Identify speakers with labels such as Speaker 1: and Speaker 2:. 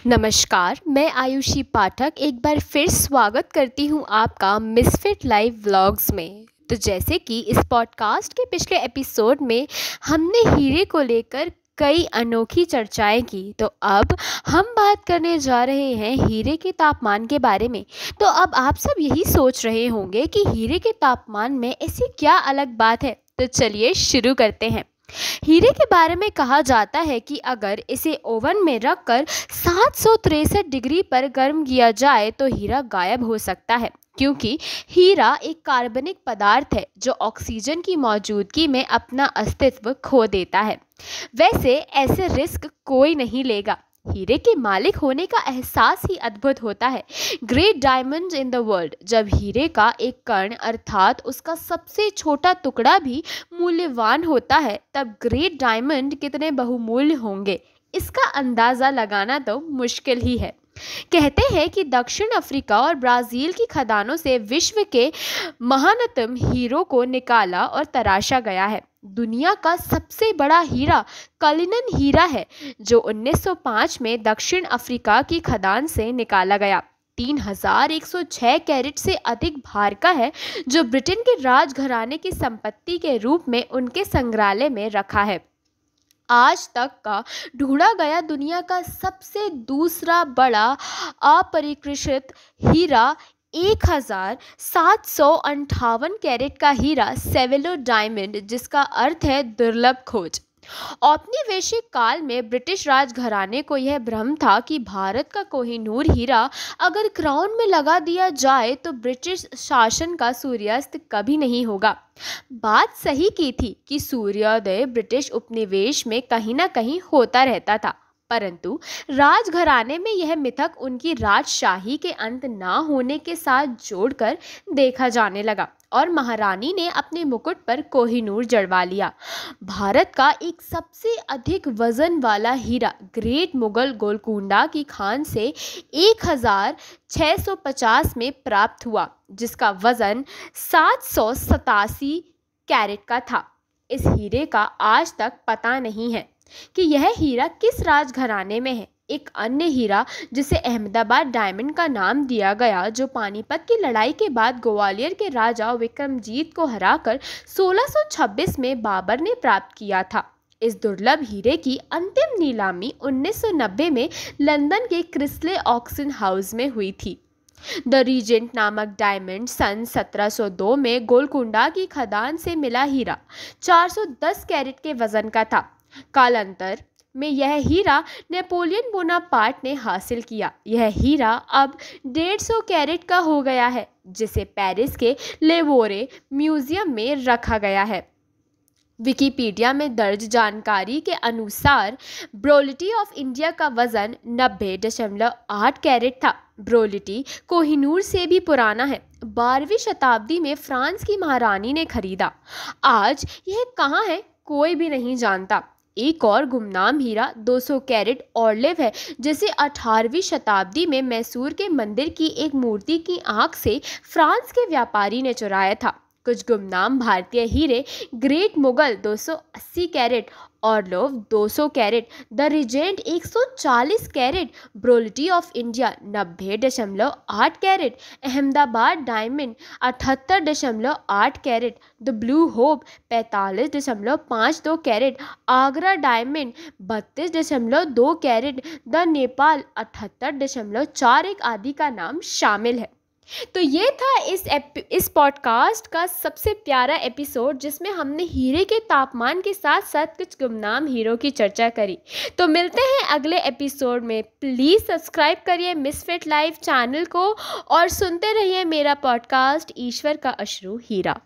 Speaker 1: नमस्कार, मैं आयुषी पाठक एक बार फिर स्वागत करती हूँ आपका मिसफिट लाइव व्लॉग्स में। तो जैसे कि इस पॉडकास्ट के पिछले एपिसोड में हमने हीरे को लेकर कई अनोखी चर्चाएं की, तो अब हम बात करने जा रहे हैं हीरे के तापमान के बारे में। तो अब आप सब यही सोच रहे होंगे कि हीरे के तापमान में ऐसी क्या अलग बात है। तो चलिए शुरू करते हैं। हीरे के बारे में कहा जाता है कि अगर इसे ओवन में रखकर 763 डिग्री पर गर्म किया जाए तो हीरा गायब हो सकता है, क्योंकि हीरा एक कार्बनिक पदार्थ है जो ऑक्सीजन की मौजूदगी में अपना अस्तित्व खो देता है। वैसे ऐसे रिस्क कोई नहीं लेगा। हीरे के मालिक होने का एहसास ही अद्भुत होता है। Great diamond in the world, जब हीरे का एक कण अर्थात उसका सबसे छोटा टुकड़ा भी मूल्यवान होता है, तब ग्रेट डायमंड कितने बहुमूल्य होंगे इसका अंदाज़ा लगाना तो मुश्किल ही है। कहते हैं कि दक्षिण अफ्रीका और ब्राज़ील की खदानों से विश्व के महानतम हीरों को निकाला और तराशा गया है। दुनिया का सबसे बड़ा हीरा कलिनन हीरा है, जो 1905 में दक्षिण अफ्रीका की खदान से निकाला गया। 3106 कैरेट से अधिक भार का है, जो ब्रिटेन के राजघराने की संपत्ति के रूप में उनके संग्रहालय में रखा है। आज तक का ढूंढा गया दुनिया का सबसे दूसरा बड़ा अपरिष्कृत हीरा 1758 कैरेट का हीरा सेवेलो डायमंड, जिसका अर्थ है दुर्लभ खोज। औपनिवेशिक काल में ब्रिटिश राजघराने को यह भ्रम था कि भारत का कोहिनूर हीरा अगर क्राउन में लगा दिया जाए तो ब्रिटिश शासन का सूर्यास्त कभी नहीं होगा। बात सही की थी कि सूर्योदय ब्रिटिश उपनिवेश में कहीं ना कहीं होता रहता था, परंतु राजघराने में यह मिथक उनकी राजशाही के अंत ना होने के साथ जोड़कर देखा जाने लगा और महारानी ने अपने मुकुट पर कोहिनूर जड़वा लिया। भारत का एक सबसे अधिक वजन वाला हीरा ग्रेट मुगल गोलकुंडा की खान से 1650 में प्राप्त हुआ, जिसका वजन 787 कैरेट का था। इस हीरे का आज तक पता नहीं है कि यह हीरा किस राजघराने में है। एक अन्य हीरा जिसे अहमदाबाद डायमंड का नाम दिया गया, जो पानीपत की लड़ाई के बाद ग्वालियर के राजा विक्रमजीत को हराकर 1626 में बाबर ने प्राप्त किया था। इस दुर्लभ हीरे की अंतिम नीलामी 1990 में लंदन के क्रिस्ले ऑक्शन हाउस में हुई थी। द रीजेंट नामक डायमंड सन 1702 में गोलकुंडा की खदान से मिला हीरा 410 कैरेट के वजन का था। कालांतर में यह हीरा नेपोलियन बोनापार्ट ने हासिल किया। यह हीरा अब 150 कैरेट का हो गया है, जिसे पेरिस के लेवोरे म्यूजियम में रखा गया है। विकिपीडिया में दर्ज जानकारी के अनुसार ब्रोलिटी ऑफ इंडिया का वजन 90.8 कैरेट था। ब्रोलिटी कोहिनूर से भी पुराना है। 12वीं शताब्दी में फ्रांस की महारानी ने खरीदा। आज यह कहाँ है कोई भी नहीं जानता। एक और गुमनाम हीरा 200 कैरेट ऑलिव है, जिसे 18वीं शताब्दी में मैसूर के मंदिर की एक मूर्ति की आंख से फ्रांस के व्यापारी ने चुराया था। कुछ गुमनाम भारतीय हीरे Great Mughal 280 carat, Orlov 200 carat, the Regent 140 carat, Briolette of India 90.8 carat, Ahmedabad diamond 78.8 carat, the Blue Hope 45.52 carat, Agra diamond 32.2 carat, the Nepal 78.41 आदि का नाम शामिल है। तो ये था इस पॉडकास्ट का सबसे प्यारा एपिसोड, जिसमें हमने हीरे के तापमान के साथ साथ कुछ गुमनाम हीरो की चर्चा करी। तो मिलते हैं अगले एपिसोड में। प्लीज़ सब्सक्राइब करिए मिसफिट लाइव चैनल को और सुनते रहिए मेरा पॉडकास्ट ईश्वर का अश्रु हीरा।